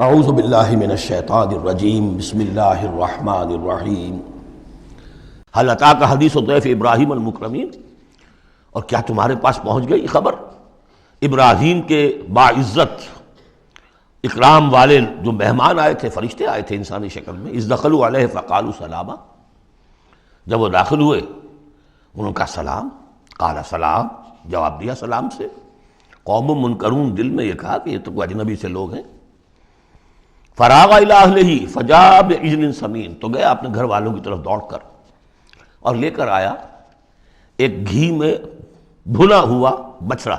اعوذ باللہ من الشیطان الرجیم بسم اللہ الرحمن الرحیم هل اتاک حدیث ضیف ابراہیم المکرمین، اور کیا تمہارے پاس پہنچ گئی خبر ابراہیم کے باعزت اکرام والے جو مہمان آئے تھے، فرشتے آئے تھے انسانی شکل میں. اذ دخلوا علیہ فقالوا سلاما، جب وہ داخل ہوئے انہوں نے کہا سلام. قال سلام، جواب دیا سلام سے. قوم منکرون، دل میں یہ کہا کہ یہ تو کوئی اجنبی سے لوگ ہیں. فراغ الی اہلہ فجاء بعجل سمین، تو گیا اپنے گھر والوں کی طرف دوڑ کر اور لے کر آیا ایک گھی میں بھنا ہوا بچڑا،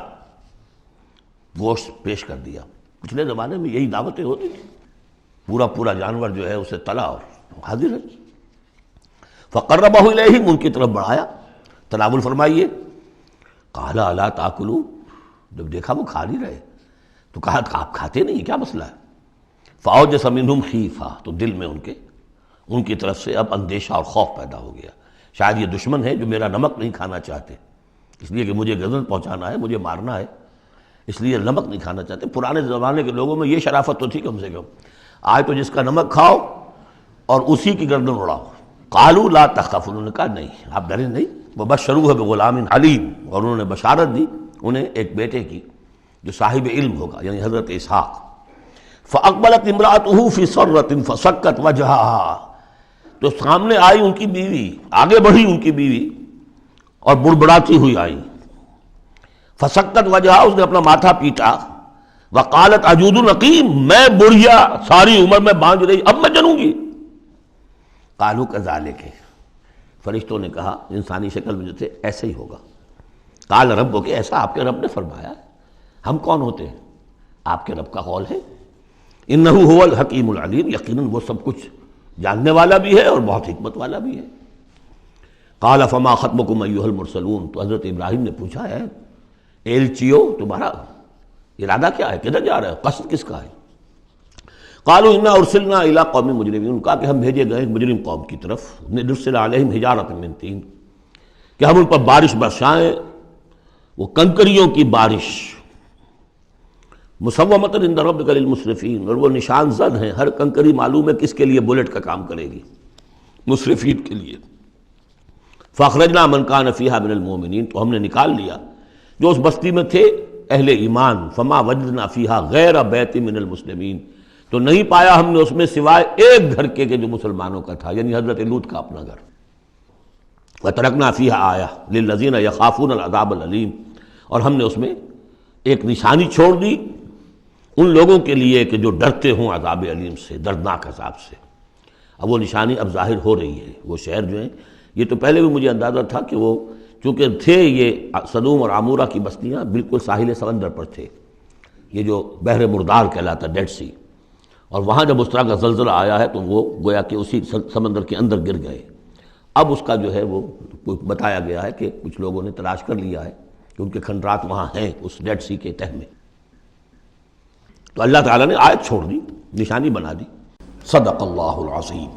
گوشت پیش کر دیا. پچھلے زمانے میں یہی دعوتیں ہوتی تھیں، پورا جانور جو ہے اسے تلا اور حاضر ہے. فقربہ الیہم، ان کی طرف بڑھایا، تناول فرمائیے. قال الا تاکلون، جب دیکھا وہ کھا نہیں رہے تو کہا آپ کھاتے نہیں، کیا مسئلہ ہے؟ فاوجس منہم خیفہ، تو دل میں ان کی طرف سے اب اندیشہ اور خوف پیدا ہو گیا. شاید یہ دشمن ہے جو میرا نمک نہیں کھانا چاہتے، اس لیے کہ مجھے غزل پہنچانا ہے، مجھے مارنا ہے، اس لیے نمک نہیں کھانا چاہتے. پرانے زمانے کے لوگوں میں یہ شرافت تو تھی کم سے کم. آج تو جس کا نمک کھاؤ اور اسی کی گردن اڑاؤ. قالوا لا تخف، انہوں نے کہا نہیں آپ ڈریں نہیں. وبشروہ بغلام علیم، اور انہوں نے بشارت دی انہیں ایک بیٹے کی جو صاحب علم ہوگا، یعنی حضرت اسحاق. فاقبلت امرأته فی سرۃ فسکت وجہہا، تو سامنے آئی ان کی بیوی، آگے بڑھی ان کی بیوی اور بڑبڑاتی ہوئی آئی. فسکت وجہہا، اس نے اپنا ماتھا پیٹا. وقالت عجوز عقیم، میں بڑھیا ساری عمر میں بانجھ رہی، اب میں جنوں گی. قالوا کذالک، فرشتوں نے کہا انسانی شکل میں جو تھے ایسے ہی ہوگا. قال ربک، ایسا آپ کے رب نے فرمایا. ہم کون ہوتے ہیں؟ آپ کے رب کا قول ہے. انہ هو الحکیم العلیم، یقیناً وہ سب کچھ جاننے والا بھی ہے اور بہت حکمت والا بھی ہے. قال فما خطبکم ایھا المرسلون، تو حضرت ابراہیم نے پوچھا ہے ایلچیو تمہارا ارادہ کیا ہے، کدھر جا رہے ہو، قصد کس کا ہے؟ قالوا انا ارسلنا الی قوم مجرمین، کہا کہ ہم بھیجے گئے ایک مجرم قوم کی طرف. نرسل علیہم حجارۃ من طین، کہ ہم ان پر بارش برسائیں، وہ کنکریوں کی بارش. مسومۃ عند ربک للمسرفین، اور وہ نشان زد ہیں، ہر کنکری معلوم ہے کس کے لیے بلٹ کا کام کرے گی، مسرفین کے لیے. فاخرجنا من کان فیہا من المؤمنین، تو ہم نے نکال لیا جو اس بستی میں تھے اہل ایمان. فما وجدنا فیہا غیر بیت من المسلمین، تو نہیں پایا ہم نے اس میں سوائے ایک گھر کے جو مسلمانوں کا تھا، یعنی حضرت لوط کا اپنا گھر. وترکنا فیہا آیہ للذین یخافون العذاب العلیم، اور ہم نے اس میں ایک نشانی چھوڑ دی ان لوگوں کے لیے کہ جو ڈرتے ہوں عذاب علیم سے، دردناک عذاب سے. اب وہ نشانی اب ظاہر ہو رہی ہے. وہ شہر جو ہیں، یہ تو پہلے بھی مجھے اندازہ تھا کہ وہ چونکہ تھے یہ سدوم اور عمورہ کی بستیاں بالکل ساحل سمندر پر تھے، یہ جو بحر مردار کہلاتا ڈیڈ سی، اور وہاں جب اس طرح کا زلزلہ آیا ہے تو وہ گویا کہ اسی سمندر کے اندر گر گئے. اب اس کا جو ہے وہ بتایا گیا ہے کہ کچھ لوگوں نے تلاش کر لیا ہے کہ ان کے کھنڈرات وہاں ہیں اس ڈیڈ سی کے تہہ میں. تو اللہ تعالیٰ نے آیت چھوڑ دی، نشانی بنا دی. صدق اللہ العظیم.